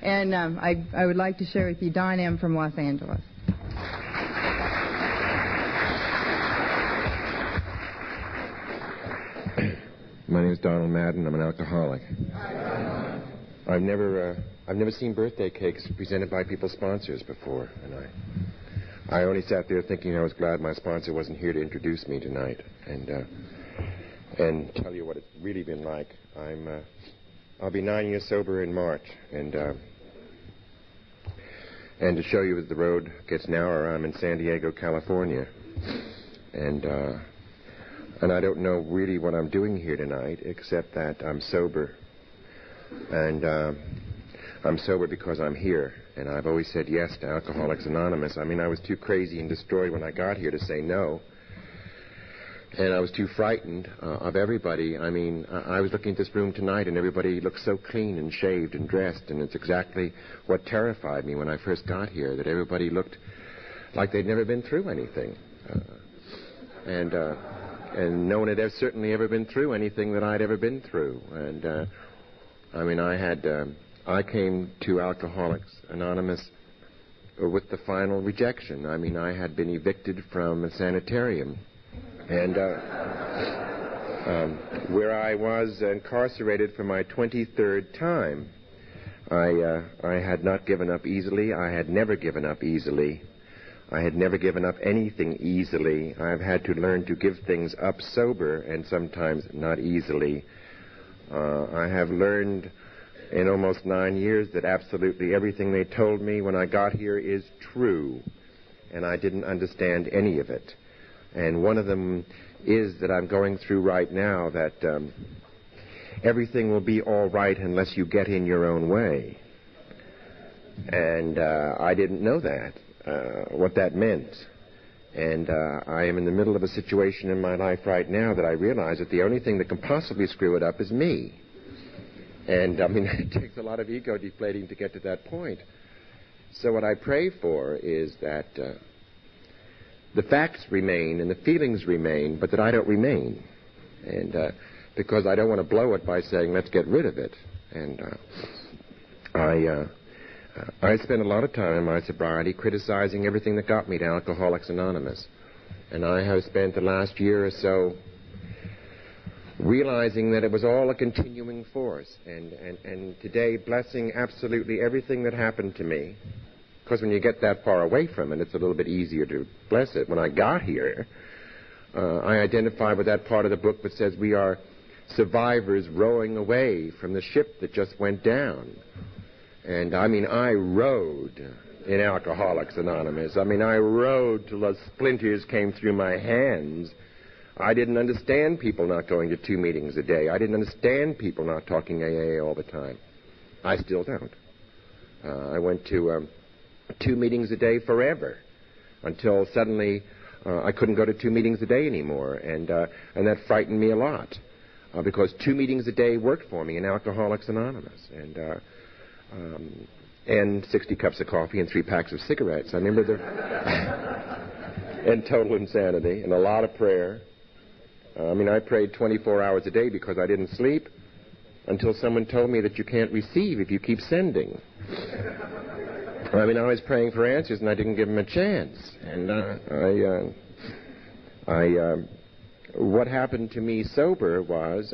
And I would like to share with you Don M. from Los Angeles. My name is Donald Madden. I'm an alcoholic. I've never seen birthday cakes presented by people's sponsors before, and I only sat there thinking I was glad my sponsor wasn't here to introduce me tonight and tell you what it's really been like. I'll be 9 years sober in March, and to show you that the road gets narrower, I'm in San Diego, California, and I don't know really what I'm doing here tonight, except that I'm sober. And I'm sober because I'm here. And I've always said yes to Alcoholics Anonymous. I mean, I was too crazy and destroyed when I got here to say no. And I was too frightened of everybody. I mean, I was looking at this room tonight, and everybody looked so clean and shaved and dressed. And it's exactly what terrified me when I first got here, that everybody looked like they'd never been through anything. And no one had certainly ever been through anything that I'd ever been through. And, I mean, I came to Alcoholics Anonymous with the final rejection. I mean, I had been evicted from a sanitarium. And where I was incarcerated for my 23rd time. I had not given up easily. I had never given up easily. I had never given up anything easily. I've had to learn to give things up sober and sometimes not easily. I have learned in almost 9 years that absolutely everything they told me when I got here is true, and I didn't understand any of it. And one of them is that I'm going through right now that everything will be all right unless you get in your own way. And I didn't know that. What that meant. And I am in the middle of a situation in my life right now that I realize that the only thing that can possibly screw it up is me. And, I mean, it takes a lot of ego deflating to get to that point. So what I pray for is that the facts remain and the feelings remain, but that I don't remain. And because I don't want to blow it by saying, let's get rid of it. And I spent a lot of time in my sobriety criticizing everything that got me to Alcoholics Anonymous. And I have spent the last year or so realizing that it was all a continuing force. And today, blessing absolutely everything that happened to me. Because when you get that far away from it, it's a little bit easier to bless it. When I got here, I identified with that part of the book that says we are survivors rowing away from the ship that just went down. And, I mean, I rode in Alcoholics Anonymous. I mean, I rode till the splinters came through my hands. I didn't understand people not going to 2 meetings a day. I didn't understand people not talking AA all the time. I still don't. I went to 2 meetings a day forever until suddenly I couldn't go to 2 meetings a day anymore. And that frightened me a lot because 2 meetings a day worked for me in Alcoholics Anonymous. And 60 cups of coffee and 3 packs of cigarettes. I remember and total insanity and a lot of prayer. I mean, I prayed 24 hours a day because I didn't sleep until someone told me that you can't receive if you keep sending. I mean, I was praying for answers and I didn't give them a chance. And what happened to me sober was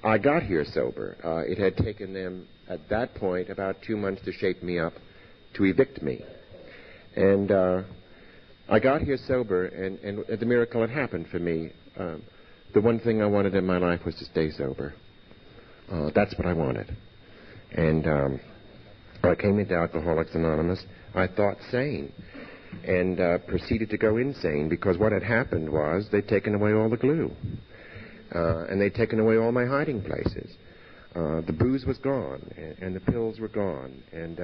I got here sober. It had taken them at that point about 2 months to shape me up, to evict me. And I got here sober, and the miracle had happened for me. The one thing I wanted in my life was to stay sober. That's what I wanted. And I came into Alcoholics Anonymous, I thought sane, and proceeded to go insane because what had happened was they'd taken away all the glue. And they'd taken away all my hiding places. The booze was gone, and the pills were gone, and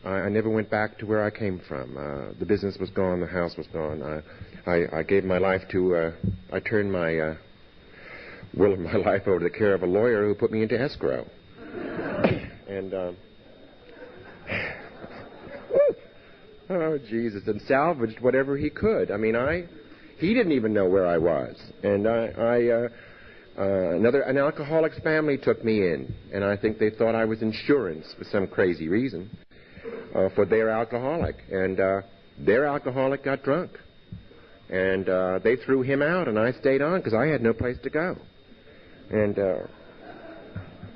I never went back to where I came from. The business was gone, the house was gone. I gave my life to, I turned my will of my life over to the care of a lawyer who put me into escrow. And, oh, Jesus, and salvaged whatever he could. I mean, he didn't even know where I was. And An alcoholic's family took me in, and I think they thought I was insurance for some crazy reason for their alcoholic. And their alcoholic got drunk. And they threw him out, and I stayed on because I had no place to go. And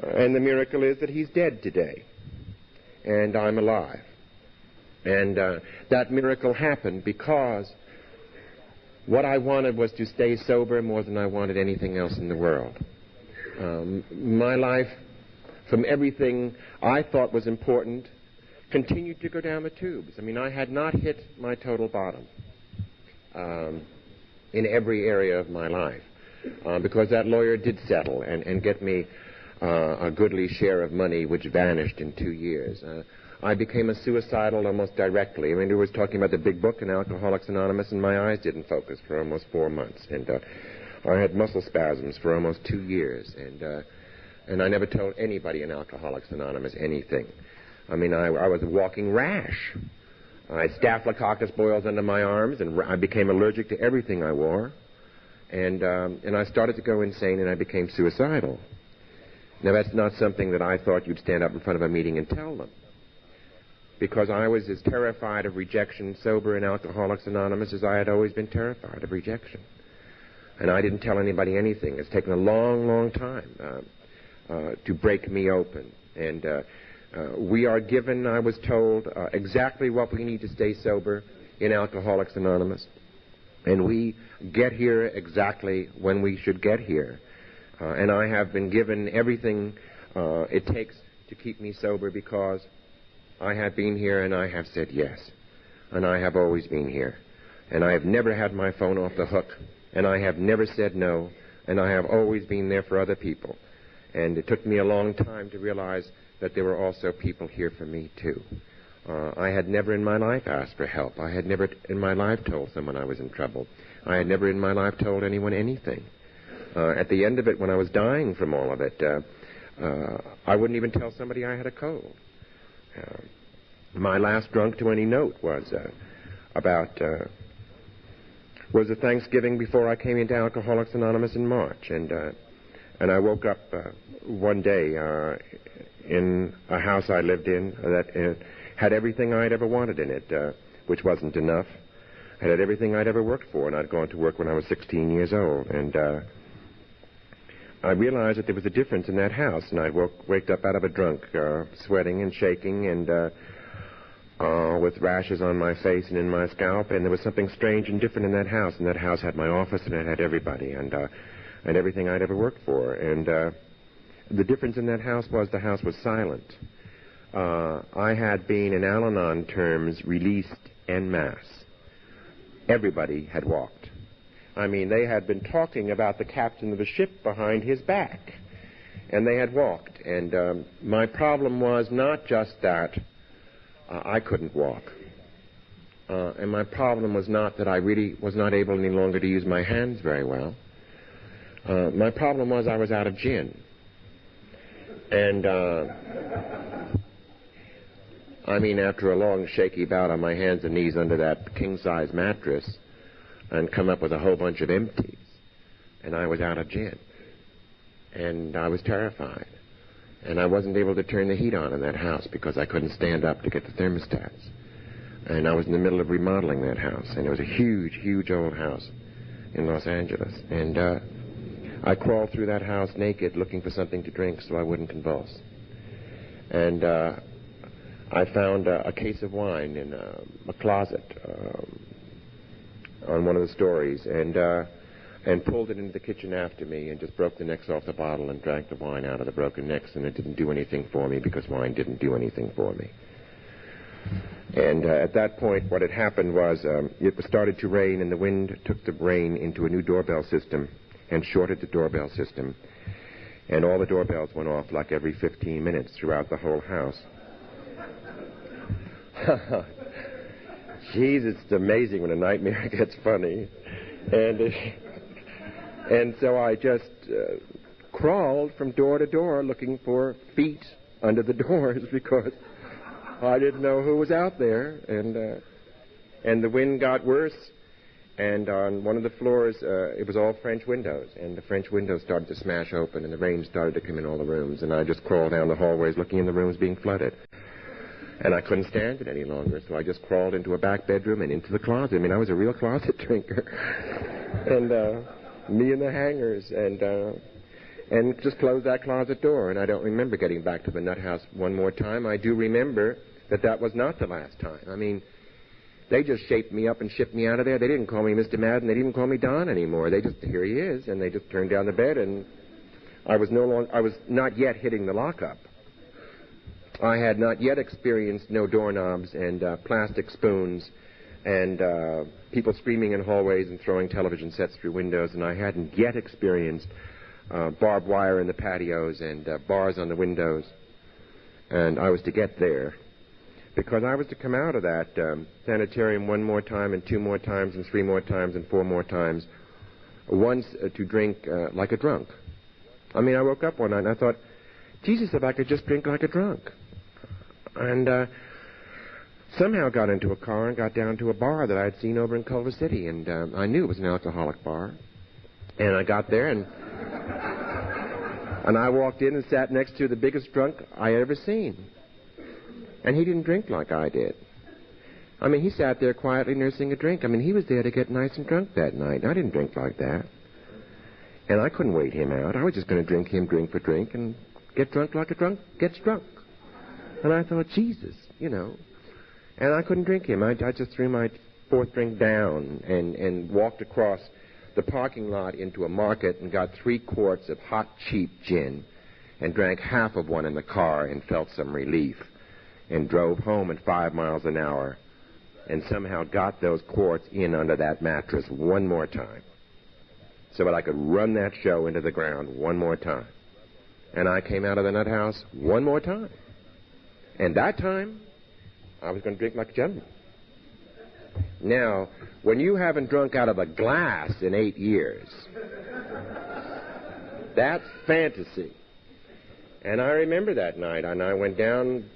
the miracle is that he's dead today, and I'm alive. And that miracle happened because what I wanted was to stay sober more than I wanted anything else in the world. My life, from everything I thought was important, continued to go down the tubes. I mean, I had not hit my total bottom in every area of my life because that lawyer did settle and get me a goodly share of money, which vanished in 2 years. I became a suicidal almost directly. I mean, we was talking about the big book in Alcoholics Anonymous, and my eyes didn't focus for almost 4 months. And I had muscle spasms for almost 2 years. And I never told anybody in Alcoholics Anonymous anything. I mean, I was a walking rash. I had Staphylococcus boils under my arms, and I became allergic to everything I wore. And I started to go insane, and I became suicidal. Now, that's not something that I thought you'd stand up in front of a meeting and tell them, because I was as terrified of rejection sober in Alcoholics Anonymous as I had always been terrified of rejection. And I didn't tell anybody anything. It's taken a long, long time to break me open. And we are given, I was told, exactly what we need to stay sober in Alcoholics Anonymous. And we get here exactly when we should get here. And I have been given everything it takes to keep me sober because I have been here and I have said yes. And I have always been here. And I have never had my phone off the hook. And I have never said no. And I have always been there for other people. And it took me a long time to realize that there were also people here for me, too. I had never in my life asked for help. I had never in my life told someone I was in trouble. I had never in my life told anyone anything. At the end of it, when I was dying from all of it, I wouldn't even tell somebody I had a cold. My last drunk to any note was was a Thanksgiving before I came into Alcoholics Anonymous in March, and I woke up one day in a house I lived in that had everything I'd ever wanted in it, which wasn't enough. I had everything I'd ever worked for, and I'd gone to work when I was 16 years old, and I realized that there was a difference in that house, and I'd waked up out of a drunk, sweating and shaking and with rashes on my face and in my scalp, and there was something strange and different in that house, and that house had my office, and it had everybody, and everything I'd ever worked for, and the difference in that house was the house was silent. I had been, in Al-Anon terms, released en masse. Everybody had walked. I mean, they had been talking about the captain of the ship behind his back, and they had walked. And my problem was not just that I couldn't walk, and my problem was not that I really was not able any longer to use my hands very well. My problem was I was out of gin. And I mean, after a long shaky bout on my hands and knees under that king-size mattress, and come up with a whole bunch of empties, and I was out of gin. And I was terrified. And I wasn't able to turn the heat on in that house because I couldn't stand up to get the thermostats. And I was in the middle of remodeling that house, and it was a huge, huge old house in Los Angeles. And I crawled through that house naked looking for something to drink so I wouldn't convulse. And I found a case of wine in a closet on one of the stories, and pulled it into the kitchen after me and just broke the necks off the bottle and drank the wine out of the broken necks, and it didn't do anything for me because wine didn't do anything for me. And at that point, what had happened was it started to rain, and the wind took the rain into a new doorbell system and shorted the doorbell system. And all the doorbells went off like every 15 minutes throughout the whole house. Jeez, it's amazing when a nightmare gets funny. And so I just crawled from door to door looking for feet under the doors because I didn't know who was out there. And the wind got worse, And on one of the floors, it was all French windows, and the French windows started to smash open, and the rain started to come in all the rooms, and I just crawled down the hallways looking in the rooms being flooded. And I couldn't stand it any longer, so I just crawled into a back bedroom and into the closet. I mean, I was a real closet drinker. And me and the hangers, and just closed that closet door. And I don't remember getting back to the nut house one more time. I do remember that was not the last time. I mean, they just shaped me up and shipped me out of there. They didn't call me Mr. Madden. They didn't call me Don anymore. They just, here he is, and they just turned down the bed, and I was not yet hitting the lockup. I had not yet experienced no doorknobs and plastic spoons and people screaming in hallways and throwing television sets through windows, and I hadn't yet experienced barbed wire in the patios and bars on the windows. And I was to get there, because I was to come out of that sanitarium one more time and two more times and three more times and four more times, once to drink like a drunk. I mean, I woke up one night and I thought, Jesus, if I could just drink like a drunk. And somehow got into a car and got down to a bar that I had seen over in Culver City, and I knew it was an alcoholic bar. And I got there, and I walked in and sat next to the biggest drunk I had ever seen. And he didn't drink like I did. I mean, he sat there quietly nursing a drink. I mean, he was there to get nice and drunk that night. I didn't drink like that. And I couldn't wait him out. I was just going to drink him drink for drink and get drunk like a drunk gets drunk. And I thought, Jesus, you know. And I couldn't drink him. I just threw my fourth drink down and walked across the parking lot into a market and got 3 quarts of hot, cheap gin and drank half of one in the car and felt some relief and drove home at 5 miles an hour and somehow got those quarts in under that mattress one more time so that I could run that show into the ground one more time. And I came out of the nut house one more time. And that time, I was going to drink like a gentleman. Now, when you haven't drunk out of a glass in 8 years, that's fantasy. And I remember that night, and I went down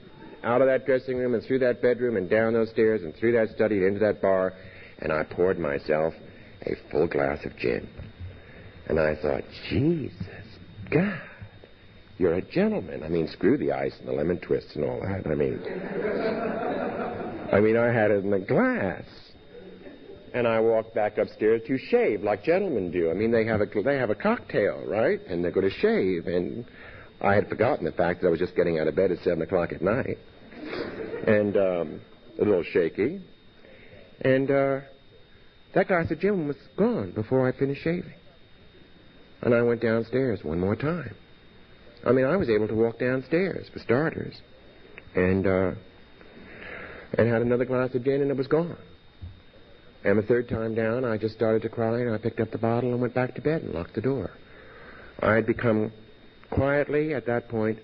out of that dressing room and through that bedroom and down those stairs and through that study and into that bar, and I poured myself a full glass of gin. And I thought, Jesus, God, you're a gentleman. I mean, screw the ice and the lemon twists and all that. I mean, I had it in a glass. And I walked back upstairs to shave like gentlemen do. I mean, they have a cocktail, right? And they're going to shave. And I had forgotten the fact that I was just getting out of bed at 7 o'clock at night. And a little shaky. And that glass of gin was gone before I finished shaving. And I went downstairs one more time. I mean, I was able to walk downstairs, for starters, and had another glass of gin, and it was gone. And the third time down, I just started to cry, and I picked up the bottle and went back to bed and locked the door. I had become quietly, at that point,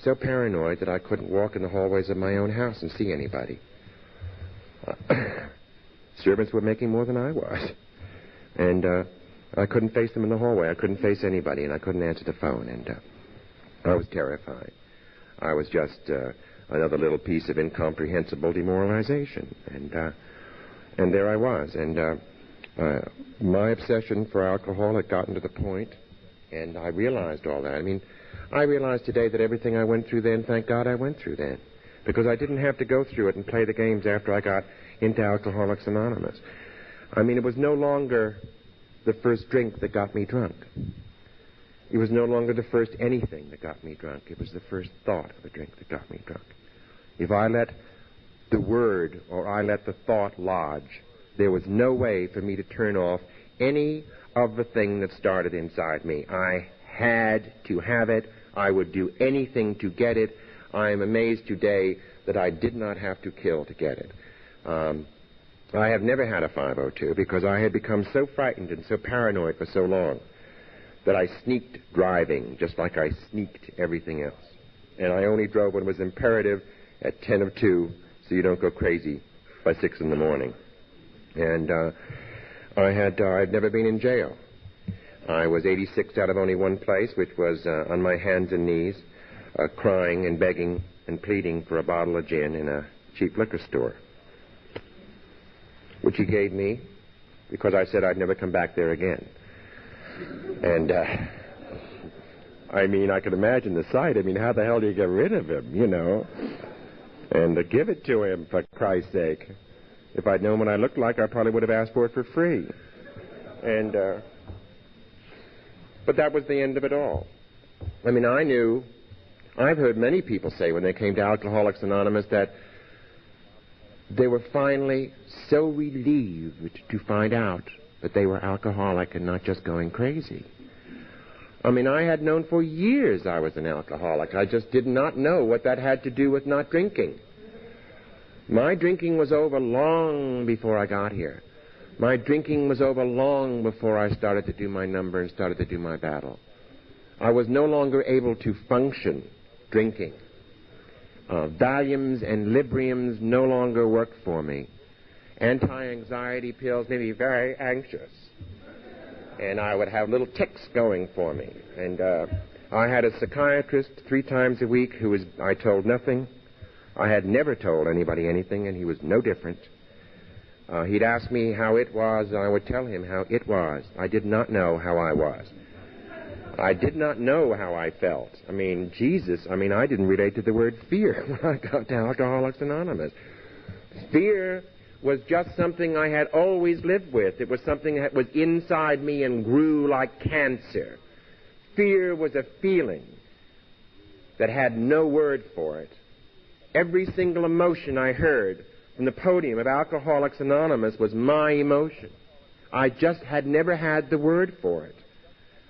so paranoid that I couldn't walk in the hallways of my own house and see anybody. Servants were making more than I was. And I couldn't face them in the hallway. I couldn't face anybody, and I couldn't answer the phone, and I was terrified. I was just another little piece of incomprehensible demoralization. And there I was. And my obsession for alcohol had gotten to the point, and I realized all that. I mean, I realize today that everything I went through then, thank God I went through then. Because I didn't have to go through it and play the games after I got into Alcoholics Anonymous. I mean, it was no longer the first drink that got me drunk. It was no longer the first anything that got me drunk. It was the first thought of a drink that got me drunk. If I let the word or I let the thought lodge, there was no way for me to turn off any of the thing that started inside me. I had to have it. I would do anything to get it. I am amazed today that I did not have to kill to get it. I have never had a 502 because I had become so frightened and so paranoid for so long that I sneaked driving just like I sneaked everything else. And I only drove when it was imperative at 10 of 2 so you don't go crazy by 6 in the morning. And I'd never been in jail. I was 86 out of only one place, which was on my hands and knees, crying and begging and pleading for a bottle of gin in a cheap liquor store, which he gave me because I said I'd never come back there again. And, I mean, I could imagine the sight. I mean, how the hell do you get rid of him, you know? And give it to him, for Christ's sake. If I'd known what I looked like, I probably would have asked for it for free. And, but that was the end of it all. I mean, I've heard many people say when they came to Alcoholics Anonymous that they were finally so relieved to find out that they were alcoholic and not just going crazy. I mean, I had known for years I was an alcoholic. I just did not know what that had to do with not drinking. My drinking was over long before I got here. My drinking was over long before I started to do my number and started to do my battle. I was no longer able to function drinking. Valiums and Libriums no longer worked for me. Anti-anxiety pills made me very anxious. And I would have little tics going for me. And I had a psychiatrist 3 times a week I told nothing. I had never told anybody anything, and he was no different. He'd ask me how it was, and I would tell him how it was. I did not know how I was. I did not know how I felt. I mean, I didn't relate to the word fear when I got to Alcoholics Anonymous. Fear was just something I had always lived with. It was something that was inside me and grew like cancer. Fear was a feeling that had no word for it. Every single emotion I heard from the podium of Alcoholics Anonymous was my emotion. I just had never had the word for it.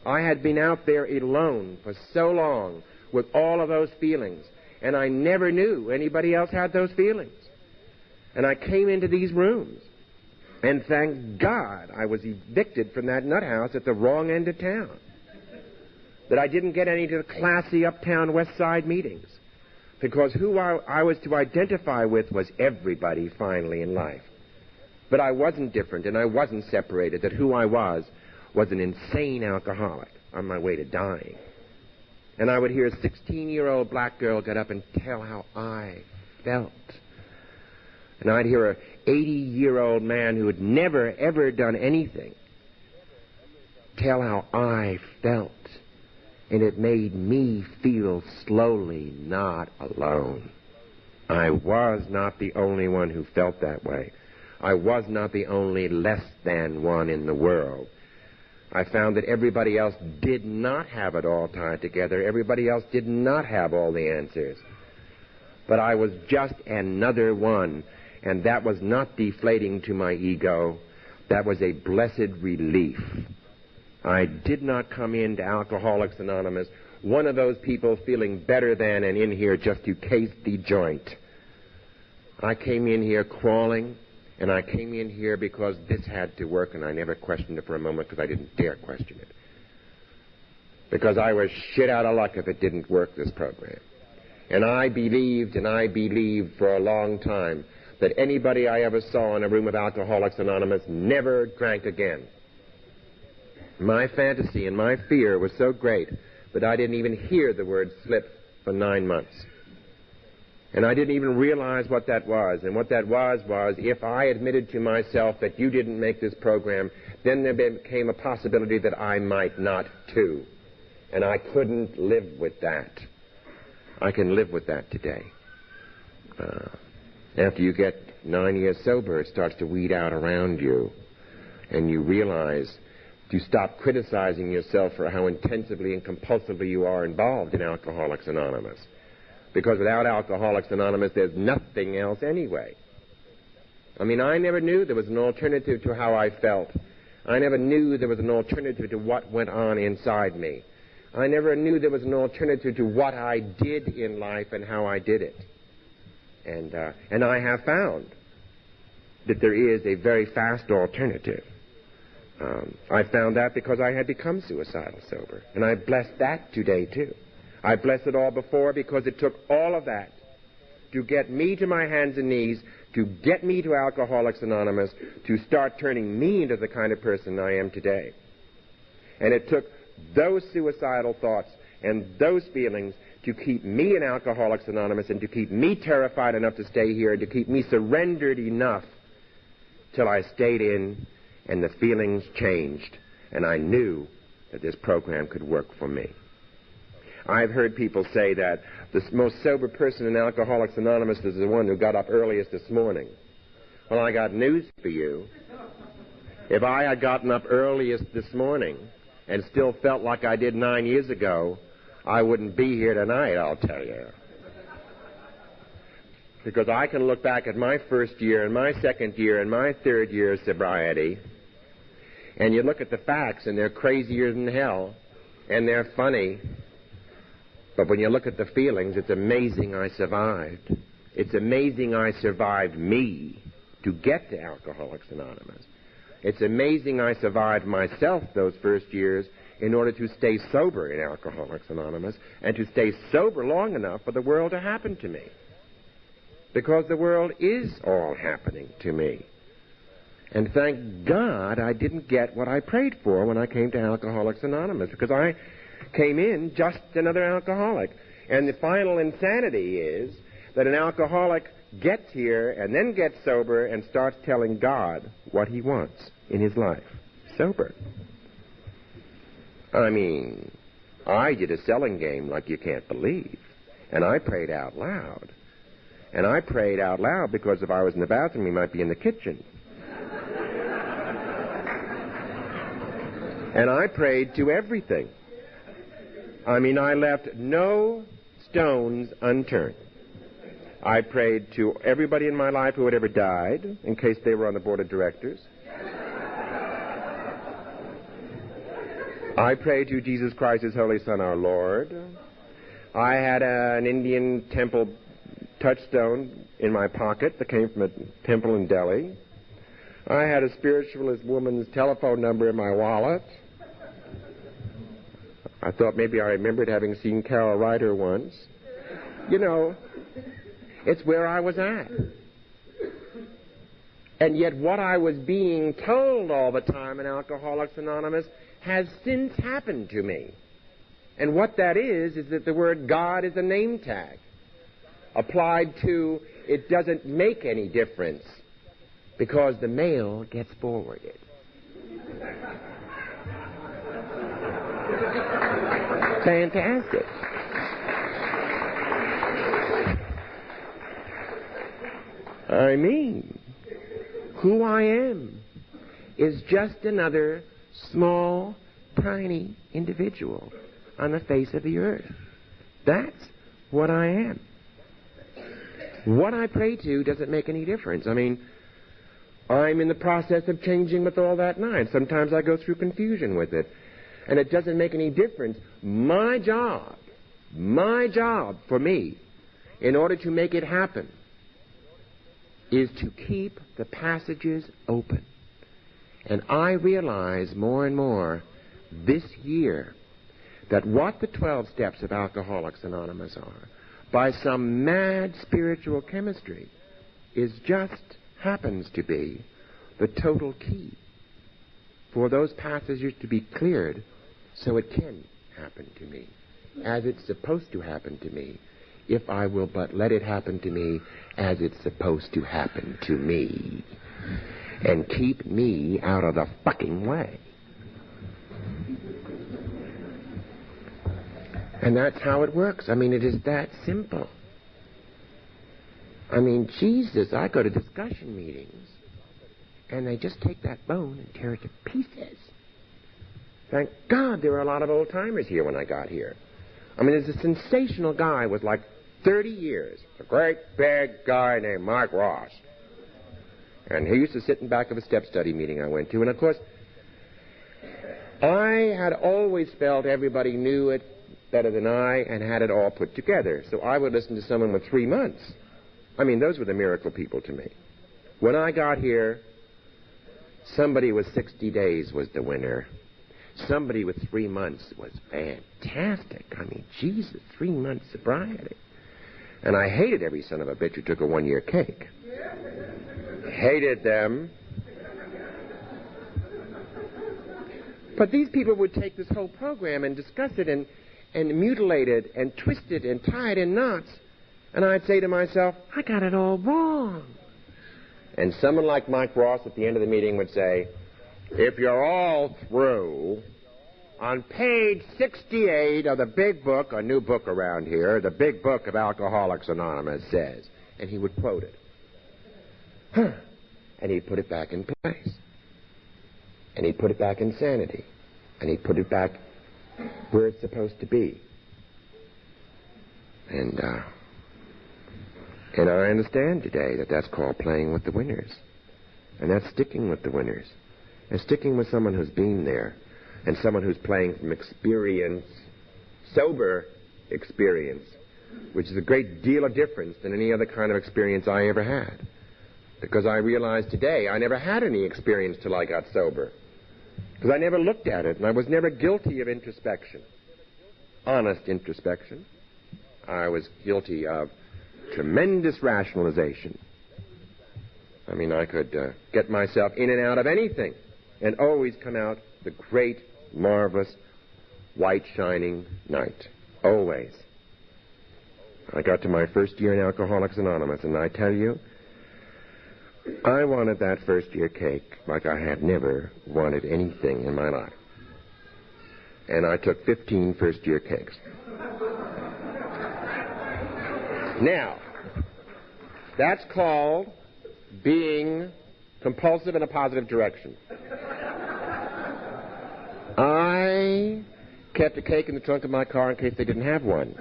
I had been out there alone for so long with all of those feelings, and I never knew anybody else had those feelings. And I came into these rooms, and thank God I was evicted from that nut house at the wrong end of town, that I didn't get any to the classy uptown West Side meetings, because who I was to identify with was everybody finally in life. But I wasn't different, and I wasn't separated, that who I was an insane alcoholic on my way to dying. And I would hear a 16-year-old black girl get up and tell how I felt. And I'd hear an 80-year-old man who had never, ever done anything tell how I felt. And it made me feel slowly not alone. I was not the only one who felt that way. I was not the only less than one in the world. I found that everybody else did not have it all tied together. Everybody else did not have all the answers. But I was just another one. And that was not deflating to my ego. That was a blessed relief. I did not come into Alcoholics Anonymous, one of those people feeling better than and in here just to case the joint. I came in here crawling, and I came in here because this had to work, and I never questioned it for a moment because I didn't dare question it. Because I was shit out of luck if it didn't work, this program. And I believed for a long time that anybody I ever saw in a room of Alcoholics Anonymous never drank again. My fantasy and my fear was so great that I didn't even hear the word slip for 9 months. And I didn't even realize what that was. And what that was if I admitted to myself that you didn't make this program, then there became a possibility that I might not too. And I couldn't live with that. I can live with that today. After you get 9 years sober, it starts to weed out around you. And you realize to stop criticizing yourself for how intensively and compulsively you are involved in Alcoholics Anonymous. Because without Alcoholics Anonymous, there's nothing else anyway. I mean, I never knew there was an alternative to how I felt. I never knew there was an alternative to what went on inside me. I never knew there was an alternative to what I did in life and how I did it. And I have found that there is a very fast alternative. I found that because I had become suicidal sober. And I blessed that today, too. I blessed it all before because it took all of that to get me to my hands and knees, to get me to Alcoholics Anonymous, to start turning me into the kind of person I am today. And it took those suicidal thoughts and those feelings to keep me in Alcoholics Anonymous and to keep me terrified enough to stay here and to keep me surrendered enough till I stayed in and the feelings changed, and I knew that this program could work for me. I've heard people say that the most sober person in Alcoholics Anonymous is the one who got up earliest this morning. Well, I got news for you. If I had gotten up earliest this morning and still felt like I did 9 years ago, I wouldn't be here tonight, I'll tell you. Because I can look back at my first year and my second year and my third year of sobriety, and you look at the facts, and they're crazier than hell, and they're funny. But when you look at the feelings, it's amazing I survived. It's amazing I survived me to get to Alcoholics Anonymous. It's amazing I survived myself those first years in order to stay sober in Alcoholics Anonymous and to stay sober long enough for the world to happen to me. Because the world is all happening to me. And thank God I didn't get what I prayed for when I came to Alcoholics Anonymous, because I came in just another alcoholic. And the final insanity is that an alcoholic gets here and then gets sober and starts telling God what he wants in his life. Sober. I mean, I did a selling game like you can't believe. And I prayed out loud. And I prayed out loud because if I was in the bathroom, he might be in the kitchen. And I prayed to everything. I mean, I left no stones unturned. I prayed to everybody in my life who had ever died, in case they were on the board of directors. I prayed to Jesus Christ, His Holy Son, our Lord. I had an Indian temple touchstone in my pocket that came from a temple in Delhi. I had a spiritualist woman's telephone number in my wallet. I thought maybe I remembered having seen Carol Ryder once. You know, it's where I was at. And yet what I was being told all the time in Alcoholics Anonymous has since happened to me. And what that is that the word God is a name tag. Applied to, it doesn't make any difference because the mail gets forwarded. Fantastic. I mean, who I am is just another small, tiny individual on the face of the earth. That's what I am. What I pray to doesn't make any difference. I mean, I'm in the process of changing with all that now. Sometimes I go through confusion with it. And it doesn't make any difference. My job for me, in order to make it happen, is to keep the passages open. And I realize more and more this year that what the 12 steps of Alcoholics Anonymous are, by some mad spiritual chemistry, is just happens to be the total key for those passages to be cleared so it can happen to me as it's supposed to happen to me if I will but let it happen to me as it's supposed to happen to me and keep me out of the fucking way. And that's how it works. I mean, it is that simple. I mean, Jesus, I go to discussion meetings, and they just take that bone and tear it to pieces. Thank God there were a lot of old-timers here when I got here. I mean, there's a sensational guy with like 30 years, a great big guy named Mark Ross. And he used to sit in back of a step study meeting I went to. And, of course, I had always felt everybody knew it better than I and had it all put together. So I would listen to someone with 3 months. I mean, those were the miracle people to me. When I got here, somebody with 60 days was the winner. Somebody with 3 months was fantastic. I mean, Jesus, 3 months sobriety. And I hated every son of a bitch who took a one-year cake. Hated them. But these people would take this whole program and discuss it and mutilate it and twist it and tie it in knots. And I'd say to myself, I got it all wrong. And someone like Mike Ross at the end of the meeting would say, if you're all through, on page 68 of the big book, a new book around here, the big book of Alcoholics Anonymous says, and he would quote it. And he'd put it back in place. And he'd put it back in sanity. And he'd put it back where it's supposed to be. And I understand today that that's called playing with the winners. And that's sticking with the winners. And sticking with someone who's been there. And someone who's playing from experience, sober experience, which is a great deal of difference than any other kind of experience I ever had. Because I realize today I never had any experience till I got sober. Because I never looked at it, and I was never guilty of introspection. Honest introspection. I was guilty of tremendous rationalization. I mean, I could get myself in and out of anything and always come out the great, marvelous, white, shining knight. Always. I got to my first year in Alcoholics Anonymous, and I tell you, I wanted that first year cake like I had never wanted anything in my life. And I took 15 first year cakes. Now, that's called being compulsive in a positive direction. I kept a cake in the trunk of my car in case they didn't have one.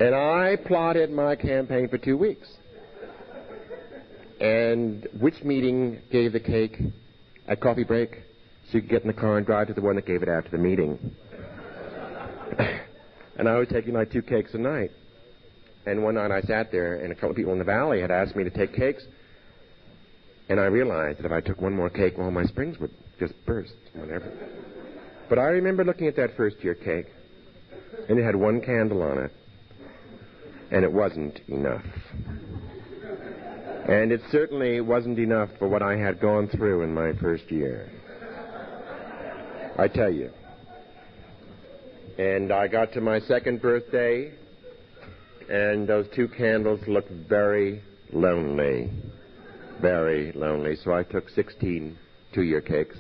And I plotted my campaign for 2 weeks. And which meeting gave the cake at coffee break? So you could get in the car and drive to the one that gave it after the meeting. And I was taking like 2 cakes a night. And one night I sat there, and a couple of people in the valley had asked me to take cakes. And I realized that if I took one more cake, well, my springs would just burst, whatever. But I remember looking at that first year cake, and it had 1 candle on it. And it wasn't enough. And it certainly wasn't enough for what I had gone through in my first year. I tell you. And I got to my second birthday, and those 2 candles looked very lonely. Very lonely. So I took 16 2-year cakes.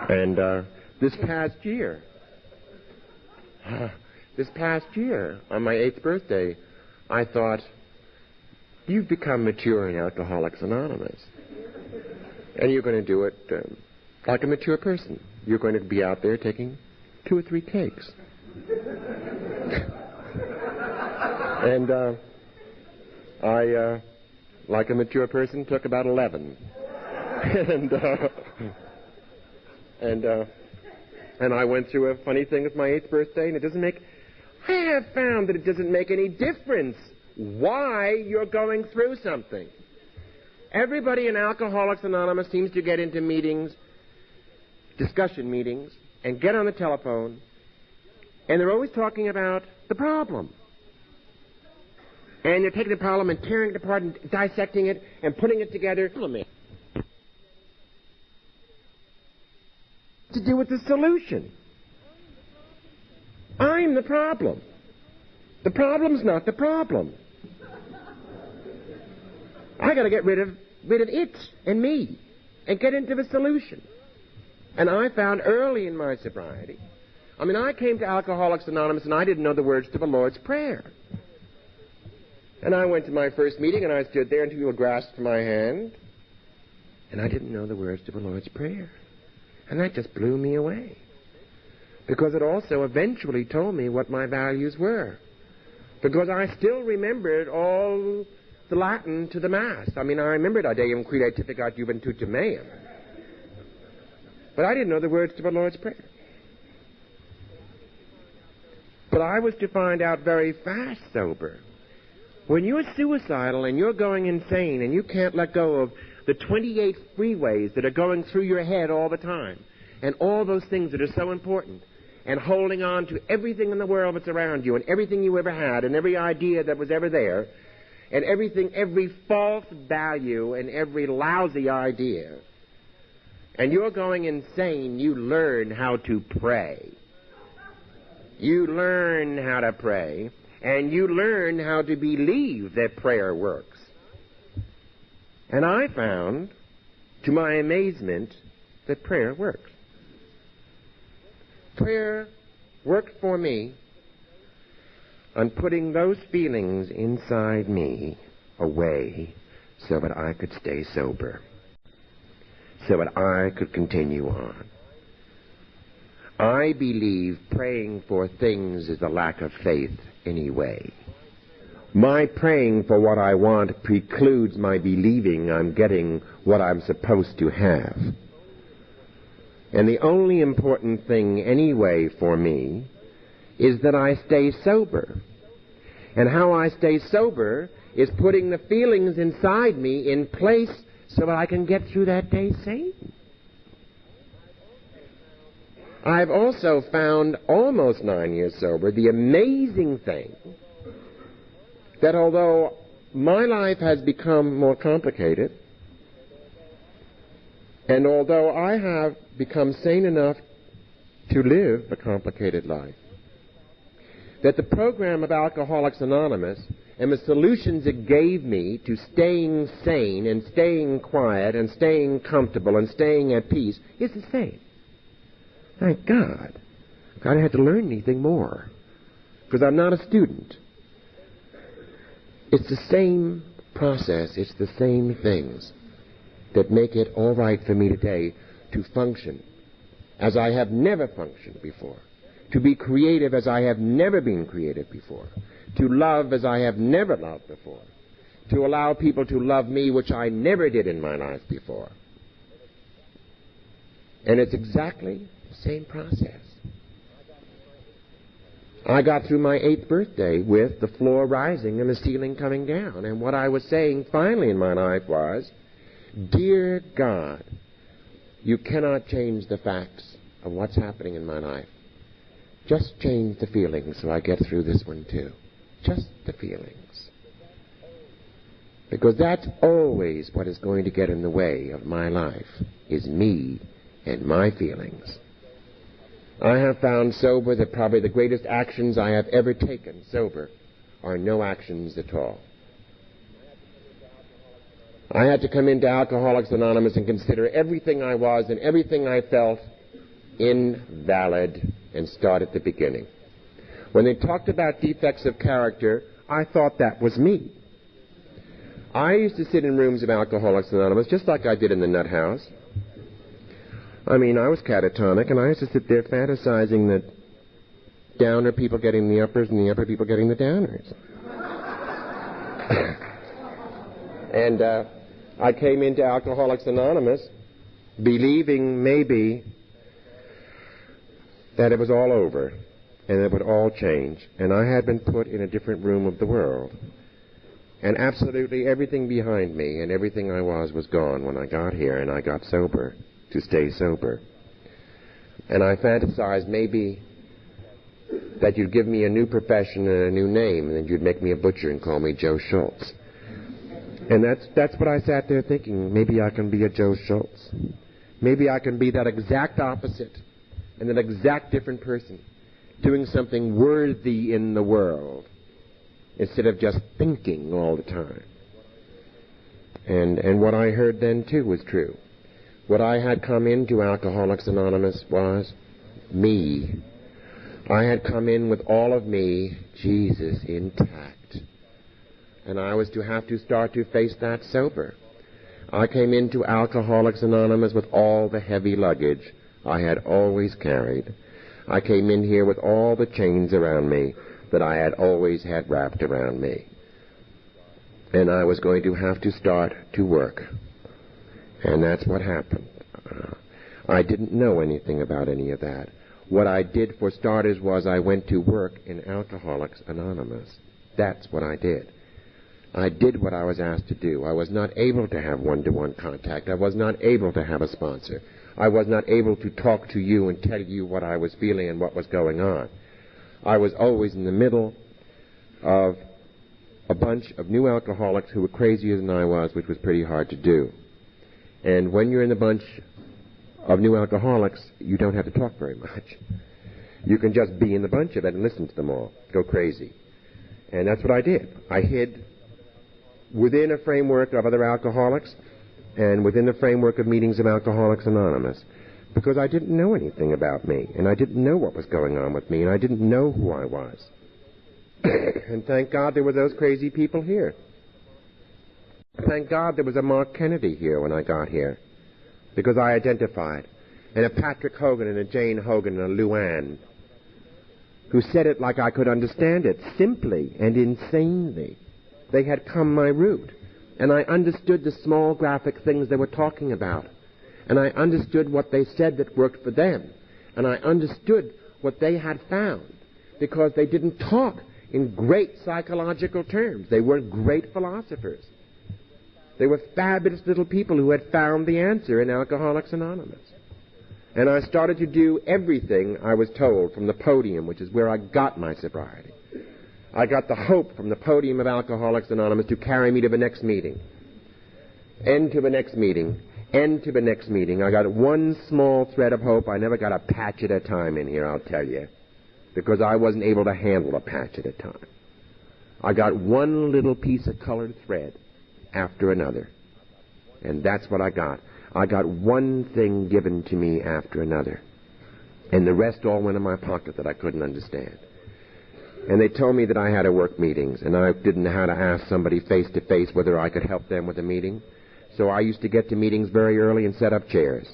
And this past year, on my 8th birthday, I thought, you've become mature in Alcoholics Anonymous. And you're going to do it like a mature person. You're going to be out there taking 2 or 3 cakes. And I, like a mature person, took about 11. And I went through a funny thing with my 8th birthday, and it doesn't make... I have found that it doesn't make any difference why you're going through something. Everybody in Alcoholics Anonymous seems to get into meetings, discussion meetings, and get on the telephone, and they're always talking about the problem. And they're taking the problem and tearing it apart and dissecting it and putting it together. To do with the solution. I'm the problem. The problem's not the problem. I got to get rid of it and me and get into the solution. And I found early in my sobriety, I came to Alcoholics Anonymous and I didn't know the words to the Lord's Prayer. And I went to my first meeting and I stood there and 2 people grasped my hand, and I didn't know the words to the Lord's Prayer. And that just blew me away. Because it also eventually told me what my values were. Because I still remembered all the Latin to the Mass. I remembered Ad Deum qui laetificat juventutem meam. But I didn't know the words to the Lord's Prayer. But I was to find out very fast, sober. When you're suicidal and you're going insane and you can't let go of the 28 freeways that are going through your head all the time, and all those things that are so important, and holding on to everything in the world that's around you, and everything you ever had, and every idea that was ever there, and every false value, and every lousy idea, and you're going insane, you learn how to pray. You learn how to pray, and you learn how to believe that prayer works. And I found, to my amazement, that prayer works. Prayer worked for me on putting those feelings inside me away so that I could stay sober, so that I could continue on. I believe praying for things is a lack of faith anyway. My praying for what I want precludes my believing I'm getting what I'm supposed to have. And the only important thing anyway for me is that I stay sober. And how I stay sober is putting the feelings inside me in place so that I can get through that day sane. I've also found, almost 9 years sober, the amazing thing that although my life has become more complicated, and although I have become sane enough to live a complicated life, that the program of Alcoholics Anonymous and the solutions it gave me to staying sane and staying quiet and staying comfortable and staying at peace is the same. Thank God. I didn't have to learn anything more, because I'm not a student. It's the same process, it's the same things that make it all right for me today to function as I have never functioned before, to be creative as I have never been creative before, to love as I have never loved before, to allow people to love me, which I never did in my life before. And it's exactly the same process. I got through my 8th birthday with the floor rising and the ceiling coming down. And what I was saying finally in my life was, dear God, you cannot change the facts of what's happening in my life. Just change the feelings so I get through this one too. Just the feelings. Because that's always what is going to get in the way of my life, is me and my feelings. I have found sober that probably the greatest actions I have ever taken sober are no actions at all. I had to come into Alcoholics Anonymous and consider everything I was and everything I felt invalid and start at the beginning. When they talked about defects of character, I thought that was me. I used to sit in rooms of Alcoholics Anonymous just like I did in the nut house. I mean, I was catatonic, and I used to sit there fantasizing that downer people getting the uppers and the upper people getting the downers. And I came into Alcoholics Anonymous believing maybe that it was all over and it would all change. And I had been put in a different room of the world. And absolutely everything behind me and everything I was gone when I got here and I got sober, to stay sober. And I fantasized maybe that you'd give me a new profession and a new name, and then you'd make me a butcher and call me Joe Schultz. And that's what I sat there thinking. Maybe I can be a Joe Schultz. Maybe I can be that exact opposite and an exact different person, doing something worthy in the world instead of just thinking all the time. And what I heard then, too, was true. What I had come into Alcoholics Anonymous was me. I had come in with all of me, Jesus, intact. And I was to have to start to face that sober. I came into Alcoholics Anonymous with all the heavy luggage I had always carried. I came in here with all the chains around me that I had always had wrapped around me. And I was going to have to start to work. And that's what happened. I didn't know anything about any of that. What I did for starters was I went to work in Alcoholics Anonymous. That's what I did. I did what I was asked to do. I was not able to have one-to-one contact. I was not able to have a sponsor. I was not able to talk to you and tell you what I was feeling and what was going on. I was always in the middle of a bunch of new alcoholics who were crazier than I was, which was pretty hard to do. And when you're in a bunch of new alcoholics, you don't have to talk very much. You can just be in the bunch of it and listen to them all, go crazy. And that's what I did. I hid within a framework of other alcoholics and within the framework of meetings of Alcoholics Anonymous, because I didn't know anything about me, and I didn't know what was going on with me, and I didn't know who I was. And thank God there were those crazy people here. Thank God there was a Mark Kennedy here when I got here, because I identified, and a Patrick Hogan and a Jane Hogan and a Luann, who said it like I could understand it, simply and insanely. They had come my route, and I understood the small graphic things they were talking about, and I understood what they said that worked for them, and I understood what they had found, because they didn't talk in great psychological terms. They weren't great philosophers. They were fabulous little people who had found the answer in Alcoholics Anonymous. And I started to do everything I was told from the podium, which is where I got my sobriety. I got the hope from the podium of Alcoholics Anonymous to carry me to the next meeting. End to the next meeting. End to the next meeting. I got one small thread of hope. I never got a patch at a time in here, I'll tell you, because I wasn't able to handle a patch at a time. I got one little piece of colored thread after another. And that's what I got. I got one thing given to me after another. And the rest all went in my pocket that I couldn't understand. And they told me that I had to work meetings, and I didn't know how to ask somebody face-to-face whether I could help them with a meeting. So I used to get to meetings very early and set up chairs.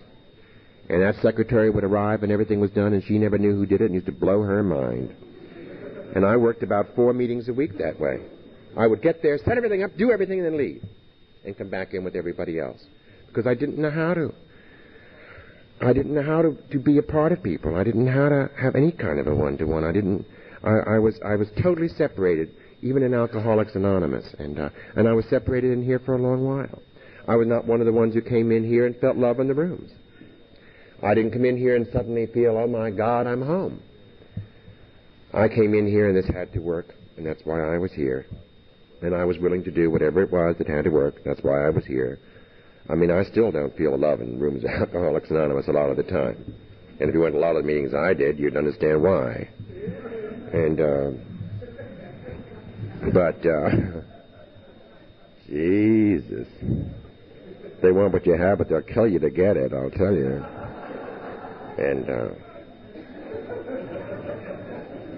And that secretary would arrive and everything was done, and she never knew who did it, and used to blow her mind. And I worked about 4 meetings a week that way. I would get there, set everything up, do everything, and then leave. And come back in with everybody else. Because I didn't know how to. I didn't know how to be a part of people. I didn't know how to have any kind of a one-to-one. I was totally separated, even in Alcoholics Anonymous. And I was separated in here for a long while. I was not one of the ones who came in here and felt love in the rooms. I didn't come in here and suddenly feel, oh my God, I'm home. I came in here and this had to work, and that's why I was here. And I was willing to do whatever it was that had to work. That's why I was here. I mean, I still don't feel love in rooms of Alcoholics Anonymous a lot of the time. And if you went to a lot of the meetings I did, you'd understand why. And, Jesus. They want what you have, but they'll kill you to get it, I'll tell you. And,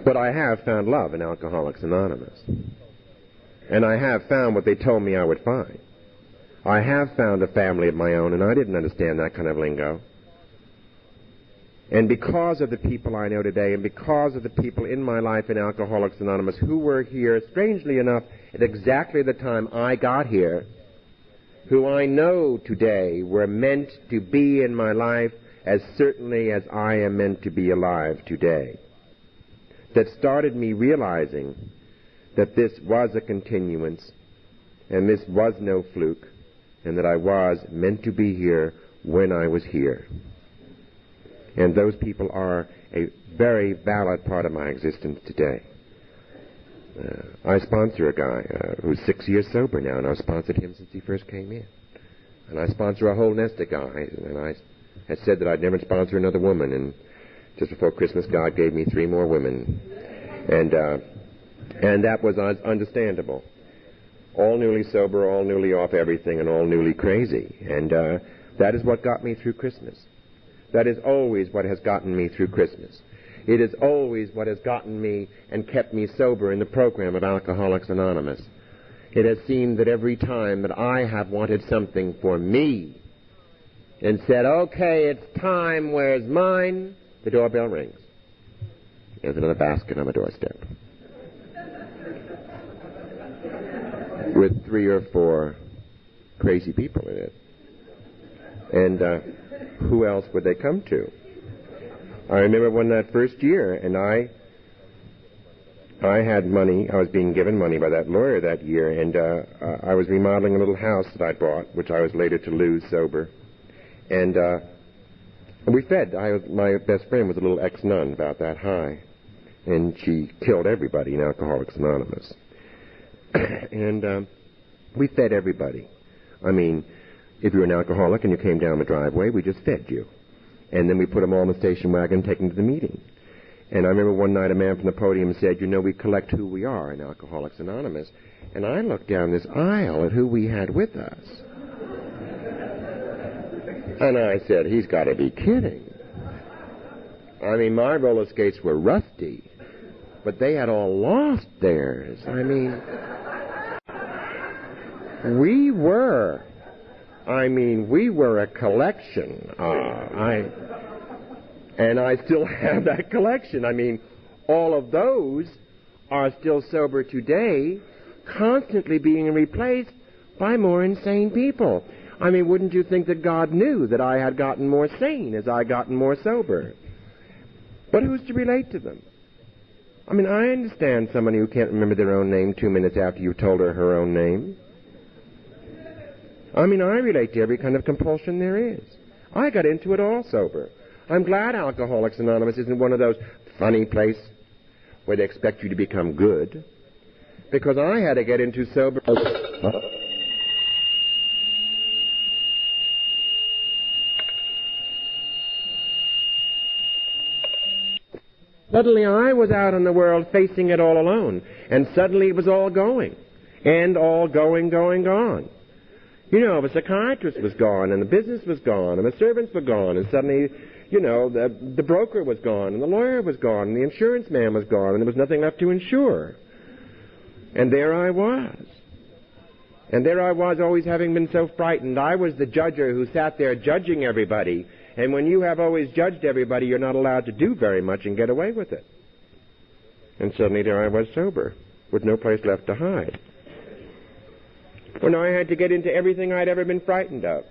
but I have found love in Alcoholics Anonymous. And I have found what they told me I would find. I have found a family of my own, and I didn't understand that kind of lingo. And because of the people I know today, and because of the people in my life in Alcoholics Anonymous who were here, strangely enough, at exactly the time I got here, who I know today were meant to be in my life as certainly as I am meant to be alive today, that started me realizing that this was a continuance, and this was no fluke, and that I was meant to be here when I was here. And those people are a very valid part of my existence today. I sponsor a guy who's 6 years sober now, and I've sponsored him since he first came in. And I sponsor a whole nest of guys, and I had said that I'd never sponsor another woman, and just before Christmas, God gave me 3 more women. And that was understandable. All newly sober, all newly off everything, and all newly crazy. And that is what got me through Christmas. That is always what has gotten me through Christmas. It is always what has gotten me and kept me sober in the program of Alcoholics Anonymous. It has seemed that every time that I have wanted something for me and said, okay, it's time, where's mine? The doorbell rings. There's another basket on the doorstep with 3 or 4 crazy people in it. And who else would they come to? I remember when that first year, and I had money. I was being given money by that lawyer that year, and I was remodeling a little house that I bought, which I was later to lose sober. And we fed. My best friend was a little ex-nun about that high, and she killed everybody in Alcoholics Anonymous. And we fed everybody. I mean, if you were an alcoholic and you came down the driveway, we just fed you. And then we put them all in the station wagon and take them to the meeting. And I remember one night a man from the podium said, you know, we collect who we are in Alcoholics Anonymous. And I looked down this aisle at who we had with us. And I said, he's got to be kidding. I mean, my roller skates were rusty, but they had all lost theirs. I mean, we were a collection. And I still have that collection. I mean, all of those are still sober today, constantly being replaced by more insane people. I mean, wouldn't you think that God knew that I had gotten more sane as I gotten more sober? But who's to relate to them? I mean, I understand somebody who can't remember their own name 2 minutes after you've told her own name. I mean, I relate to every kind of compulsion there is. I got into it all sober. I'm glad Alcoholics Anonymous isn't one of those funny places where they expect you to become good, because I had to get into sober. Suddenly I was out in the world facing it all alone, and suddenly it was all going, and all going. You know, the psychiatrist was gone, and the business was gone, and the servants were gone, and suddenly, you know, the broker was gone, and the lawyer was gone, and the insurance man was gone, and there was nothing left to insure. And there I was. And there I was, always having been so frightened. I was the judger who sat there judging everybody, and when you have always judged everybody, you're not allowed to do very much and get away with it. And suddenly there I was sober, with no place left to hide. When I had to get into everything I'd ever been frightened of.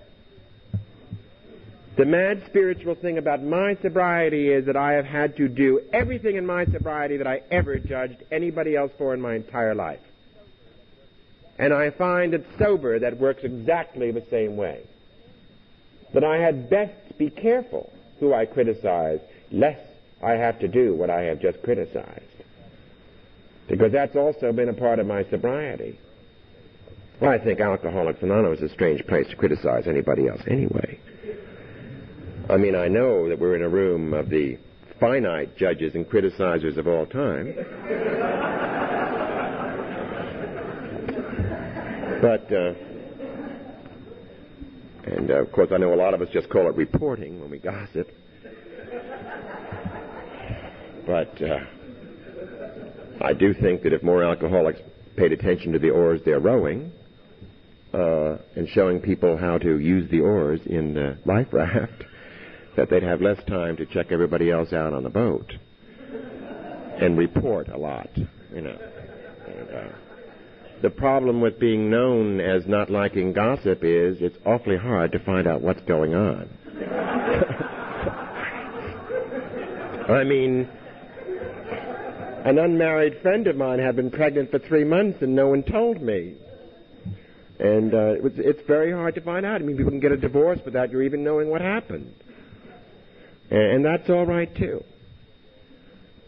The mad spiritual thing about my sobriety is that I have had to do everything in my sobriety that I ever judged anybody else for in my entire life. And I find it sober that works exactly the same way. That I had best be careful who I criticize, lest I have to do what I have just criticized. Because that's also been a part of my sobriety. Well, I think Alcoholics Anonymous is a strange place to criticize anybody else anyway. I mean, I know that we're in a room of the finite judges and criticizers of all time. But, of course, I know a lot of us just call it reporting when we gossip. But I do think that if more alcoholics paid attention to the oars they're rowing, and showing people how to use the oars in the life raft, that they'd have less time to check everybody else out on the boat and report a lot, you know. And, the problem with being known as not liking gossip is it's awfully hard to find out what's going on. I mean, an unmarried friend of mine had been pregnant for 3 months and no one told me. And it's very hard to find out. I mean, people can get a divorce without you even knowing what happened. And that's all right, too.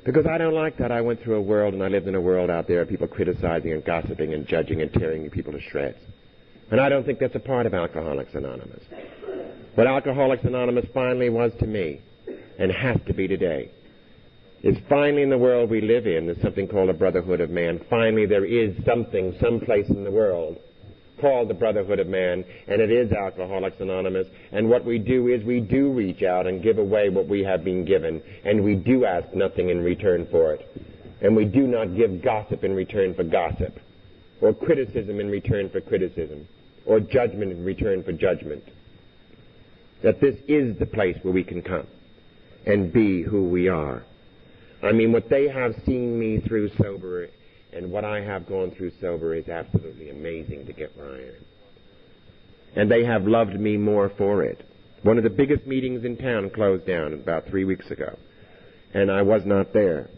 Because I don't like that. I went through a world, and I lived in a world out there of people criticizing and gossiping and judging and tearing people to shreds. And I don't think that's a part of Alcoholics Anonymous. What Alcoholics Anonymous finally was to me, and has to be today, is finally in the world we live in, there's something called a brotherhood of man. Finally there is something, someplace in the world, called the Brotherhood of Man, and it is Alcoholics Anonymous. And what we do is we do reach out and give away what we have been given, and we do ask nothing in return for it. And we do not give gossip in return for gossip, or criticism in return for criticism, or judgment in return for judgment. That this is the place where we can come and be who we are. I mean, what they have seen me through sober and what I have gone through sober is absolutely amazing to get where I am. And they have loved me more for it. One of the biggest meetings in town closed down about 3 weeks ago, and I was not there.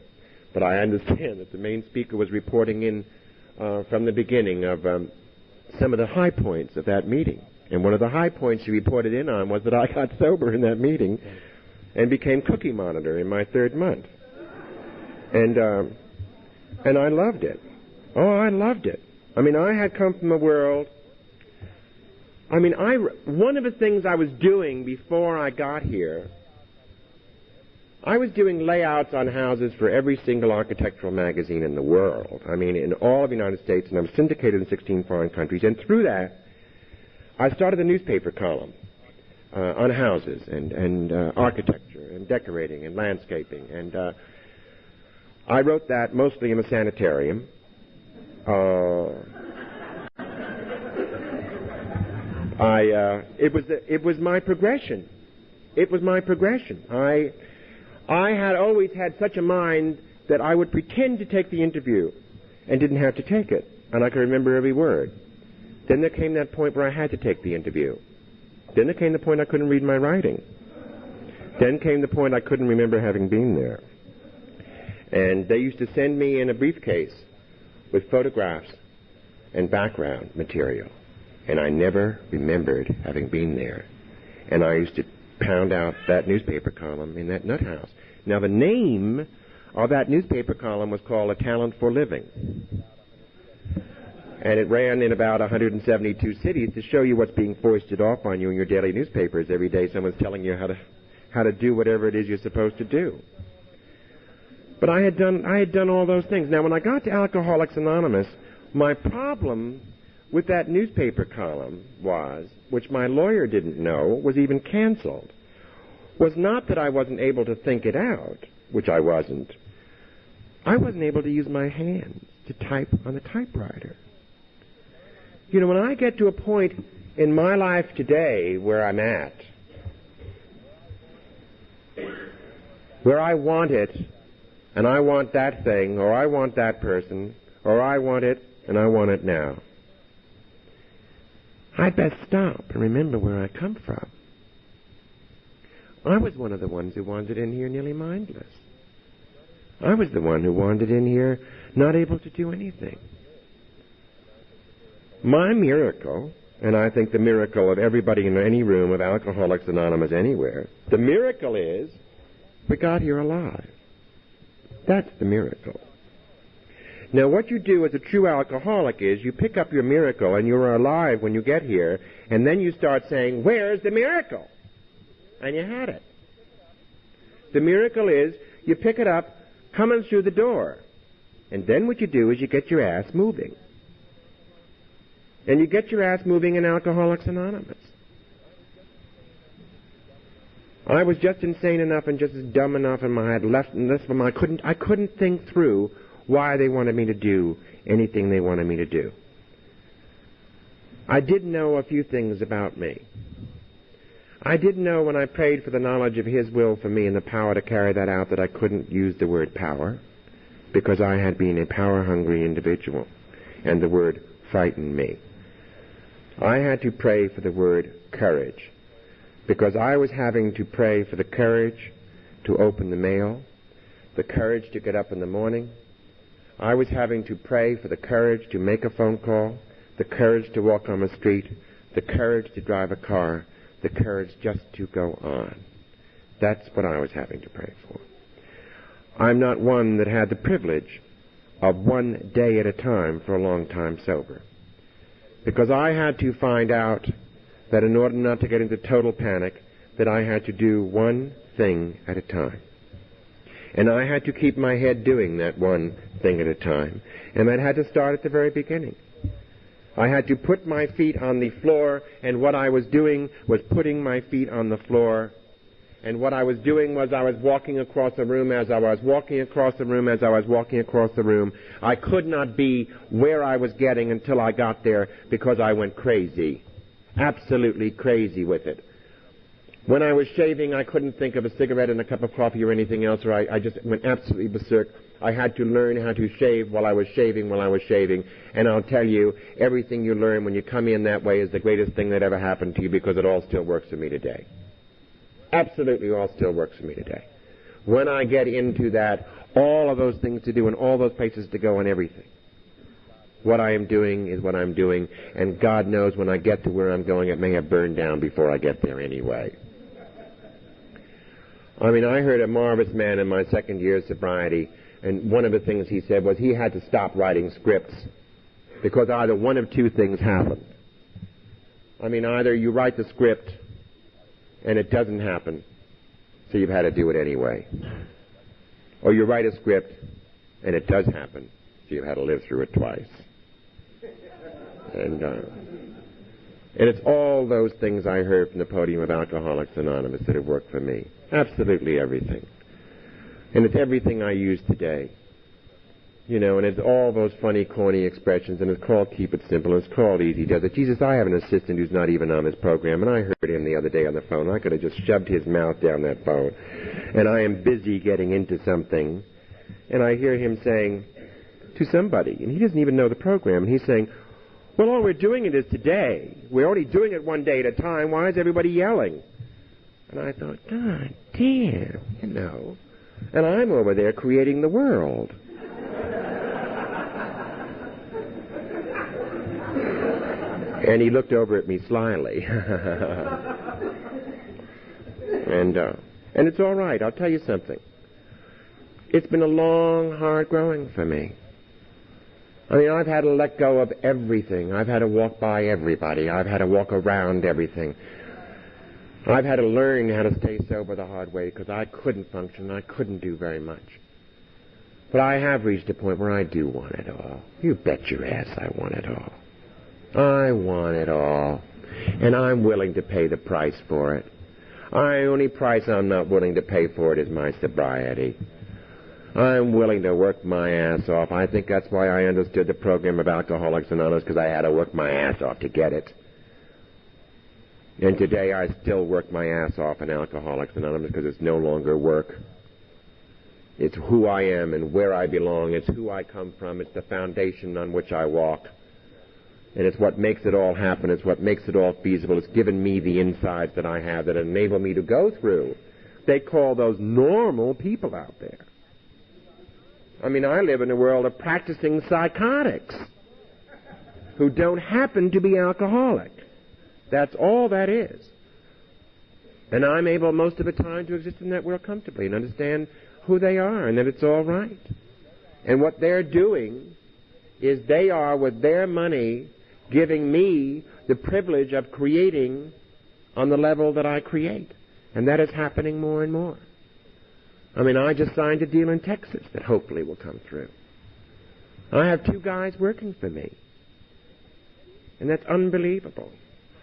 But I understand that the main speaker was reporting in from the beginning of some of the high points of that meeting. And one of the high points she reported in on was that I got sober in that meeting and became cookie monitor in my 3rd month. And I loved it. Oh, I loved it. I mean, I had come from a world... I mean, one of the things I was doing before I got here I was doing layouts on houses for every single architectural magazine in the world. I mean, in all of the United States, and I was syndicated in 16 foreign countries. And through that, I started a newspaper column on houses and architecture and decorating and landscaping. And I wrote that mostly in a sanitarium. It was my progression. It was my progression. I had always had such a mind that I would pretend to take the interview and didn't have to take it, and I could remember every word. Then there came that point where I had to take the interview. Then there came the point I couldn't read my writing. Then came the point I couldn't remember having been there. And they used to send me in a briefcase with photographs and background material, and I never remembered having been there. And I used to pound out that newspaper column in that nut house. Now, the name of that newspaper column was called A Talent for Living. And it ran in about 172 cities to show you what's being foisted off on you in your daily newspapers. Every day someone's telling you how to do whatever it is you're supposed to do. But I had done all those things. Now, when I got to Alcoholics Anonymous, my problem with that newspaper column was, which my lawyer didn't know was even canceled, was not that I wasn't able to think it out, which I wasn't. I wasn't able to use my hands to type on the typewriter. You know, when I get to a point in my life today where I'm at, where I want it, and I want that thing, or I want that person, or I want it, and I want it now, I'd best stop and remember where I come from. I was one of the ones who wandered in here nearly mindless. I was the one who wandered in here not able to do anything. My miracle, and I think the miracle of everybody in any room of Alcoholics Anonymous anywhere, the miracle is we got here alive. That's the miracle. Now, what you do as a true alcoholic is you pick up your miracle and you're alive when you get here, and then you start saying, where's the miracle? And you had it. The miracle is you pick it up coming through the door. And then what you do is you get your ass moving. And you get your ass moving in Alcoholics Anonymous. I was just insane enough and just dumb enough in my head left and this from I couldn't think through why they wanted me to do anything they wanted me to do. I did know a few things about me. I did know when I prayed for the knowledge of His will for me and the power to carry that out that I couldn't use the word power because I had been a power-hungry individual and the word frightened me. I had to pray for the word courage because I was having to pray for the courage to open the mail, the courage to get up in the morning. I was having to pray for the courage to make a phone call, the courage to walk on the street, the courage to drive a car, the courage just to go on. That's what I was having to pray for. I'm not one that had the privilege of one day at a time for a long time sober, because I had to find out that in order not to get into total panic, that I had to do one thing at a time. And I had to keep my head doing that one thing at a time. And that had to start at the very beginning. I had to put my feet on the floor, and what I was doing was putting my feet on the floor. And what I was doing was I was walking across the room as I was walking across the room as I was walking across the room. I could not be where I was getting until I got there because I went crazy. Absolutely crazy with it. When I was shaving, I couldn't think of a cigarette and a cup of coffee or anything else, or I just went absolutely berserk. I had to learn how to shave while I was shaving. And I'll tell you, everything you learn when you come in that way is the greatest thing that ever happened to you, because it all still works for me today. Absolutely all still works for me today. When I get into that, all of those things to do and all those places to go and everything. What I am doing is what I'm doing, and God knows when I get to where I'm going, it may have burned down before I get there anyway. I mean, I heard a marvelous man in my second year of sobriety, and one of the things he said was he had to stop writing scripts because either one of two things happened. I mean, either you write the script and it doesn't happen, so you've had to do it anyway. Or you write a script, and it does happen, so you've had to live through it twice. And it's all those things I heard from the podium of Alcoholics Anonymous that have worked for me. Absolutely everything. And it's everything I use today. You know, and it's all those funny, corny expressions, and it's called Keep It Simple, and it's called Easy Does It. Jesus, I have an assistant who's not even on this program, and I heard him the other day on the phone. I could have just shoved his mouth down that phone. And I am busy getting into something, and I hear him saying to somebody, and he doesn't even know the program, and he's saying, well, all we're doing it is today. We're only doing it one day at a time. Why is everybody yelling? And I thought, God damn, you know. And I'm over there creating the world. And he looked over at me slyly. And it's all right. I'll tell you something. It's been a long, hard growing for me. I mean, I've had to let go of everything. I've had to walk by everybody. I've had to walk around everything. I've had to learn how to stay sober the hard way because I couldn't function. I couldn't do very much. But I have reached a point where I do want it all. You bet your ass I want it all. I want it all. And I'm willing to pay the price for it. The only price I'm not willing to pay for it is my sobriety. I'm willing to work my ass off. I think that's why I understood the program of Alcoholics Anonymous, because I had to work my ass off to get it. And today I still work my ass off in Alcoholics Anonymous because it's no longer work. It's who I am and where I belong. It's who I come from. It's the foundation on which I walk. And it's what makes it all happen. It's what makes it all feasible. It's given me the insights that I have that enable me to go through. They call those normal people out there. I mean, I live in a world of practicing psychotics who don't happen to be alcoholic. That's all that is. And I'm able most of the time to exist in that world comfortably and understand who they are and that it's all right. And what they're doing is they are, with their money, giving me the privilege of creating on the level that I create. And that is happening more and more. I mean, I just signed a deal in Texas that hopefully will come through. I have 2 guys working for me. And that's unbelievable.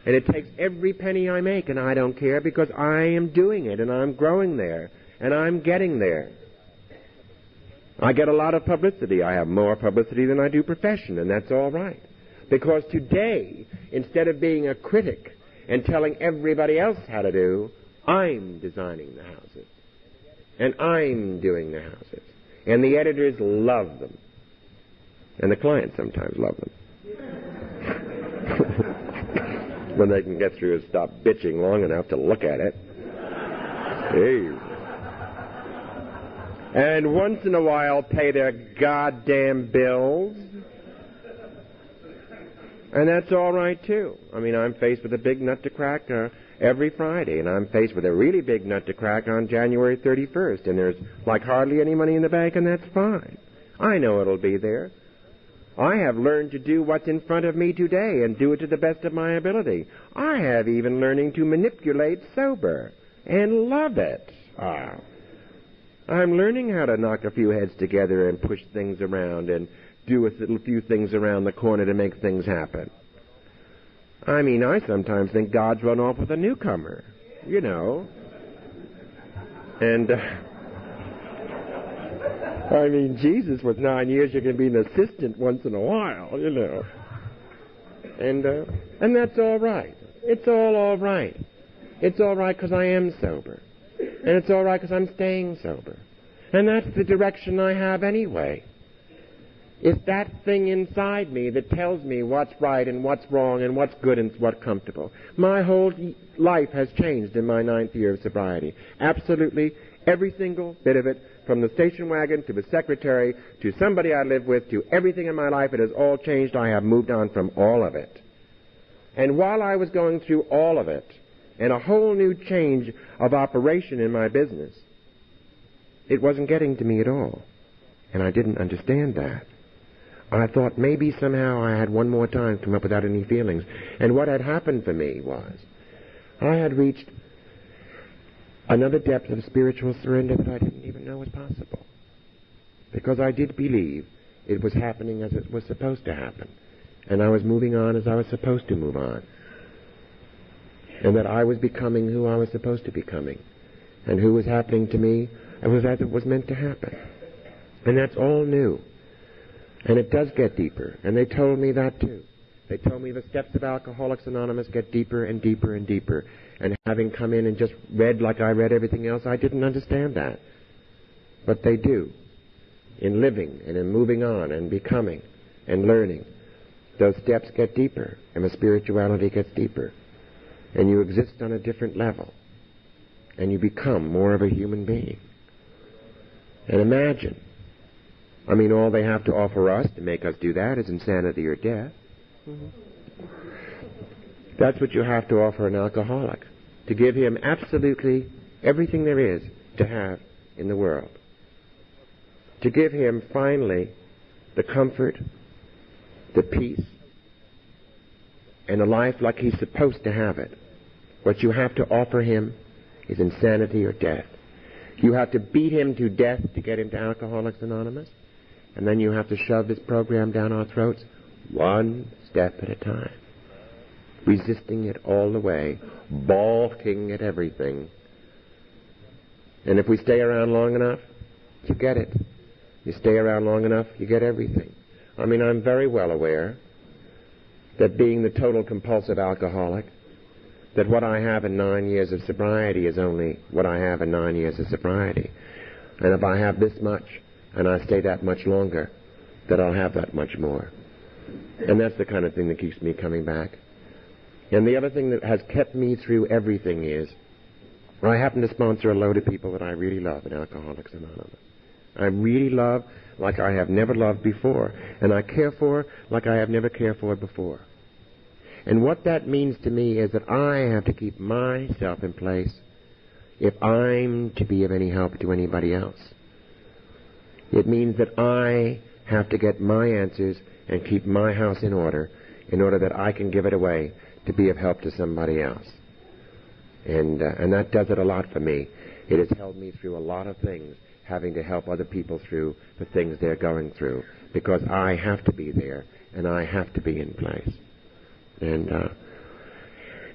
And it takes every penny I make, and I don't care because I am doing it, and I'm growing there, and I'm getting there. I get a lot of publicity. I have more publicity than I do profession, and that's all right. Because today, instead of being a critic and telling everybody else how to do, I'm designing the houses. And I'm doing the houses. And the editors love them. And the clients sometimes love them. When they can get through and stop bitching long enough to look at it. Hey. And once in a while pay their goddamn bills. And that's all right, too. I mean, I'm faced with a big nut to crack every Friday, and I'm faced with a really big nut to crack on January 31st, and there's like hardly any money in the bank, and that's fine. I know it'll be there. I have learned to do what's in front of me today and do it to the best of my ability. I have even learning to manipulate sober and love it. I'm learning how to knock a few heads together and push things around and do a little few things around the corner to make things happen. I mean, I sometimes think God's run off with a newcomer, you know. And, I mean, Jesus, with 9 years, you can be an assistant once in a while, you know. And that's all right. It's all right. It's all right because I am sober. And it's all right because I'm staying sober. And that's the direction I have anyway. It's that thing inside me that tells me what's right and what's wrong and what's good and what's comfortable. My whole life has changed in my 9th year of sobriety. Absolutely every single bit of it, from the station wagon to the secretary to somebody I live with to everything in my life, it has all changed. I have moved on from all of it. And while I was going through all of it and a whole new change of operation in my business, it wasn't getting to me at all. And I didn't understand that. I thought maybe somehow I had one more time come up without any feelings. And what had happened for me was I had reached another depth of spiritual surrender that I didn't even know was possible. Because I did believe it was happening as it was supposed to happen. And I was moving on as I was supposed to move on. And that I was becoming who I was supposed to be becoming. And who was happening to me, it was as it was meant to happen. And that's all new. And it does get deeper. And they told me that too. They told me the steps of Alcoholics Anonymous get deeper and deeper and deeper. And having come in and just read like I read everything else, I didn't understand that. But they do. In living and in moving on and becoming and learning, those steps get deeper and the spirituality gets deeper. And you exist on a different level. And you become more of a human being. And imagine, I mean, all they have to offer us to make us do that is insanity or death. That's what you have to offer an alcoholic, to give him absolutely everything there is to have in the world. To give him, finally, the comfort, the peace, and a life like he's supposed to have it. What you have to offer him is insanity or death. You have to beat him to death to get him to Alcoholics Anonymous, and then you have to shove this program down our throats one step at a time, resisting it all the way, balking at everything. And if we stay around long enough, you get it. You stay around long enough, you get everything. I mean, I'm very well aware that being the total compulsive alcoholic, that what I have in 9 years of sobriety is only what I have in 9 years of sobriety. And if I have this much, and I stay that much longer, that I'll have that much more. And that's the kind of thing that keeps me coming back. And the other thing that has kept me through everything is, I happen to sponsor a load of people that I really love in Alcoholics Anonymous. I really love like I have never loved before. And I care for like I have never cared for before. And what that means to me is that I have to keep myself in place if I'm to be of any help to anybody else. It means that I have to get my answers and keep my house in order that I can give it away to be of help to somebody else. And that does it a lot for me. It has held me through a lot of things, having to help other people through the things they're going through, because I have to be there and I have to be in place. And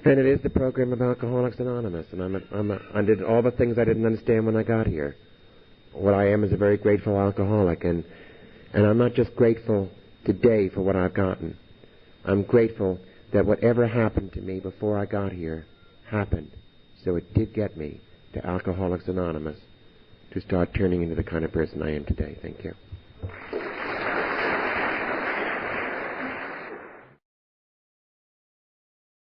it is the program of Alcoholics Anonymous, and I did all the things I didn't understand when I got here. What I am is a very grateful alcoholic, and I'm not just grateful today for what I've gotten. I'm grateful that whatever happened to me before I got here happened, so it did get me to Alcoholics Anonymous to start turning into the kind of person I am today. Thank you.